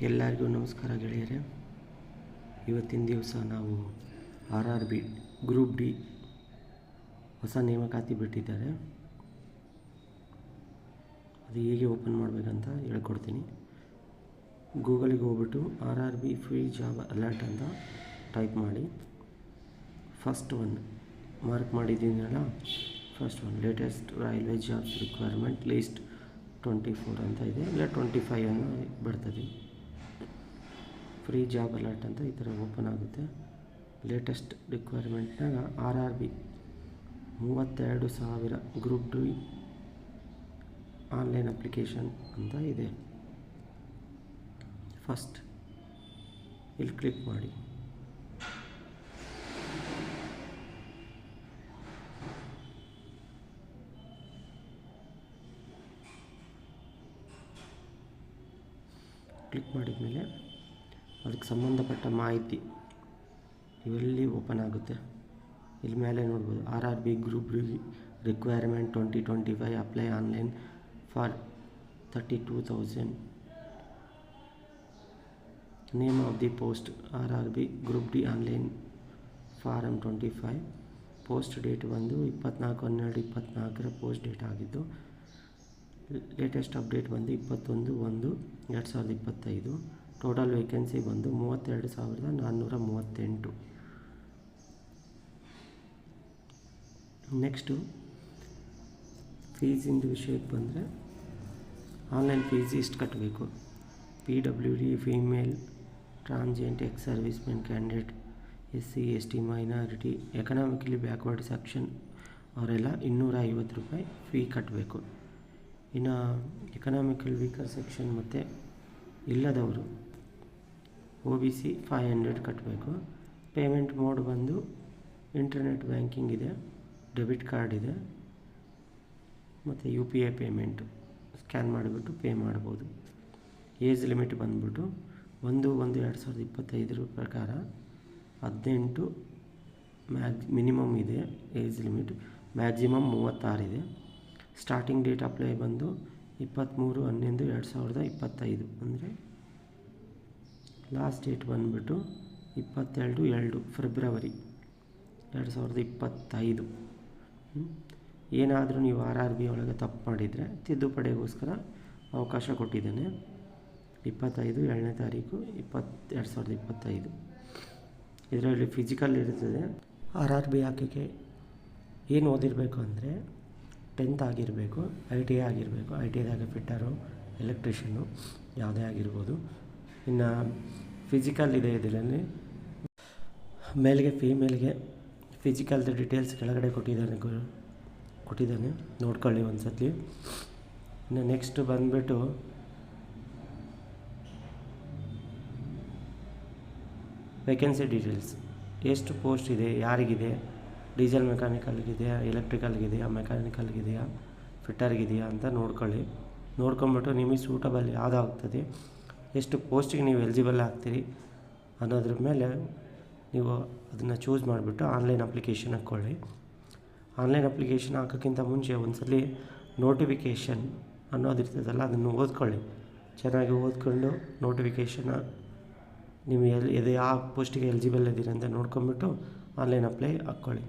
ಎಲ್ಲರಿಗೂ ನಮಸ್ಕಾರ ಗೆಳೆಯರೇ. ಇವತ್ತಿನ ದಿವಸ ನಾವು RRB ಗ್ರೂಪ್ ಡಿ ಹೊಸ ನೇಮಕಾತಿ ಬಿಟ್ಟಿದ್ದಾರೆ. ಅದು ಹೇಗೆ ಓಪನ್ ಮಾಡಬೇಕಂತ ಹೇಳ್ಕೊಡ್ತೀನಿ. ಗೂಗಲಿಗೆ ಹೋಗ್ಬಿಟ್ಟು RRB ಫ್ರೀ ಜಾಬ್ ಅಲರ್ಟ್ ಅಂತ ಟೈಪ್ ಮಾಡಿ. ಫಸ್ಟ್ ಒನ್ ಮಾರ್ಕ್ ಮಾಡಿದ್ದೀನಲ್ಲ, first one latest railway jobs requirement list 24 ಅಂತ ಇದೆ, ಇಲ್ಲ 25 ಅನ್ನೋ ಬರ್ತದೆ. ಫ್ರೀ ಜಾಬ್ ಅಲರ್ಟ್ ಅಂತ ಈ ಥರ ಓಪನ್ ಆಗುತ್ತೆ. ಲೇಟೆಸ್ಟ್ ರಿಕ್ವೈರ್ಮೆಂಟ್ನಾಗ RRB 32,000 group D online application ಅಂತ ಇದೆ. ಫಸ್ಟ್ ಇಲ್ಲಿ ಕ್ಲಿಕ್ ಮಾಡಿ. ಕ್ಲಿಕ್ ಮಾಡಿದ ಮೇಲೆ ಅದಕ್ಕೆ ಸಂಬಂಧಪಟ್ಟ ಮಾಹಿತಿ ಇವೆಲ್ಲಿ ಓಪನ್ ಆಗುತ್ತೆ. ಇಲ್ಲಿ ಮೇಲೆ ನೋಡ್ಬೋದು RRB group D requirement 2025 apply online for 32,000. Name of the post RRB group D online form 25. Post date ಬಂದು 24/12/24 ಪೋಸ್ಟ್ ಡೇಟ್ ಆಗಿದ್ದು. ಲೇಟೆಸ್ಟ್ ಅಪ್ಡೇಟ್ ಬಂದು 21/1/2025. ಟೋಟಲ್ ವೇಕೆನ್ಸಿ ಬಂದು 32,438. ನೆಕ್ಸ್ಟು ಫೀಸಿಂದ ವಿಷಯಕ್ಕೆ ಬಂದರೆ, ಆನ್ಲೈನ್ ಫೀಸ್ ಇಷ್ಟು ಕಟ್ಟಬೇಕು. PWD female transgender ex servicemen candidate, SC ST minority economically backward section ಅವರೆಲ್ಲ 250 ರೂಪಾಯಿ ಫೀ ಕಟ್ಟಬೇಕು. ಇನ್ನು ಎಕನಾಮಿಕಲ್ ವೀಕರ್ ಸೆಕ್ಷನ್ ಮತ್ತು ಇಲ್ಲದವರು OBC 500 ಕಟ್ಟಬೇಕು. ಪೇಮೆಂಟ್ ಮೋಡ್ ಬಂದು ಇಂಟರ್ನೆಟ್ ಬ್ಯಾಂಕಿಂಗ್ ಇದೆ, ಡೆಬಿಟ್ ಕಾರ್ಡ್ ಇದೆ, ಮತ್ತು UPI ಪೇಮೆಂಟು ಸ್ಕ್ಯಾನ್ ಮಾಡಿಬಿಟ್ಟು ಪೇ ಮಾಡ್ಬೋದು. ಏಜ್ ಲಿಮಿಟ್ ಬಂದ್ಬಿಟ್ಟು 1/1/2025 ಪ್ರಕಾರ 18 ಮಿನಿಮಮ್ ಇದೆ ಏಜ್ ಲಿಮಿಟ್, ಮ್ಯಾಕ್ಸಿಮಮ್ 36 ಇದೆ. ಸ್ಟಾರ್ಟಿಂಗ್ ಡೇಟ್ ಅಪ್ಲೈ ಬಂದು 23/11/2025 ಅಂದರೆ ಲಾಸ್ಟ್ ಡೇಟ್ ಬಂದುಬಿಟ್ಟು 22 ಫೆಬ್ರವರಿ 2025. ಏನಾದರೂ ನೀವು RRB ಒಳಗೆ ತಪ್ಪು ಮಾಡಿದರೆ ತಿದ್ದುಪಡಿಗೋಸ್ಕರ ಅವಕಾಶ ಕೊಟ್ಟಿದ್ದಾನೆ. 25/7/2025. ಇದರಲ್ಲಿ ಫಿಸಿಕಲ್ ಇರ್ತದೆ. RRB ಹಾಕೋಕ್ಕೆ ಏನು ಓದಿರಬೇಕು ಅಂದರೆ 10th ಆಗಿರಬೇಕು, ITI ಆಗಿರಬೇಕು. ITIದಾಗ ಫಿಟ್ಟರು, ಎಲೆಕ್ಟ್ರಿಷಿಯನ್ನು ಯಾವುದೇ ಆಗಿರ್ಬೋದು. ಇನ್ನು ಫಿಸಿಕಲ್ ಇದೆ. ಇದರಲ್ಲಿ ಮೇಲ್ಗೆ ಫೀಮೇಲ್ಗೆ ಫಿಸಿಕಲ್ದು ಡೀಟೇಲ್ಸ್ ಕೆಳಗಡೆ ಕೊಟ್ಟಿದ್ದಾನೆ, ನೋಡ್ಕೊಳ್ಳಿ ಒಂದು ಸತಿ. ಇನ್ನು ನೆಕ್ಸ್ಟ್ ಬಂದುಬಿಟ್ಟು ವೇಕೆನ್ಸಿ ಡೀಟೇಲ್ಸ್, ಎಷ್ಟು ಪೋಸ್ಟ್ ಇದೆ, ಯಾರಿಗಿದೆ, ಡೀಸೆಲ್ ಮೆಕ್ಯಾನಿಕಲ್ಗಿದೆಯಾ, ಎಲೆಕ್ಟ್ರಿಕಲ್ಗಿದೆಯಾ, ಮೆಕ್ಯಾನಿಕಲ್ಗಿದೆಯಾ, ಫಿಟ್ಟರ್ಗಿದೆಯಾ ಅಂತ ನೋಡ್ಕೊಳ್ಳಿ. ನೋಡ್ಕೊಂಬಿಟ್ಟು ನಿಮಗೆ ಸೂಟಬಲ್ ಯಾವುದಾಗ್ತದೆ, ಎಷ್ಟು ಪೋಸ್ಟಿಗೆ ನೀವು ಎಲಿಜಿಬಲ್ ಆಗ್ತೀರಿ ಅನ್ನೋದ್ರ ಮೇಲೆ ನೀವು ಅದನ್ನು ಚೂಸ್ ಮಾಡಿಬಿಟ್ಟು ಆನ್ಲೈನ್ ಅಪ್ಲಿಕೇಶನ್ ಹಾಕ್ಕೊಳ್ಳಿ. ಆನ್ಲೈನ್ ಅಪ್ಲಿಕೇಶನ್ ಹಾಕೋಕ್ಕಿಂತ ಮುಂಚೆ ಒಂದು ಸಲ ನೋಟಿಫಿಕೇಷನ್ ಅನ್ನೋದಿರ್ತದಲ್ಲ, ಅದನ್ನು ಓದ್ಕೊಳ್ಳಿ. ಚೆನ್ನಾಗಿ ಓದ್ಕೊಂಡು ನೋಟಿಫಿಕೇಷನ್ ನೀವು ಯಾವ ಪೋಸ್ಟಿಗೆ ಎಲಿಜಿಬಲ್ ಇದ್ದೀರಿ ಅಂತ ನೋಡ್ಕೊಂಬಿಟ್ಟು ಆನ್ಲೈನ್ ಅಪ್ಲೈ ಹಾಕ್ಕೊಳ್ಳಿ.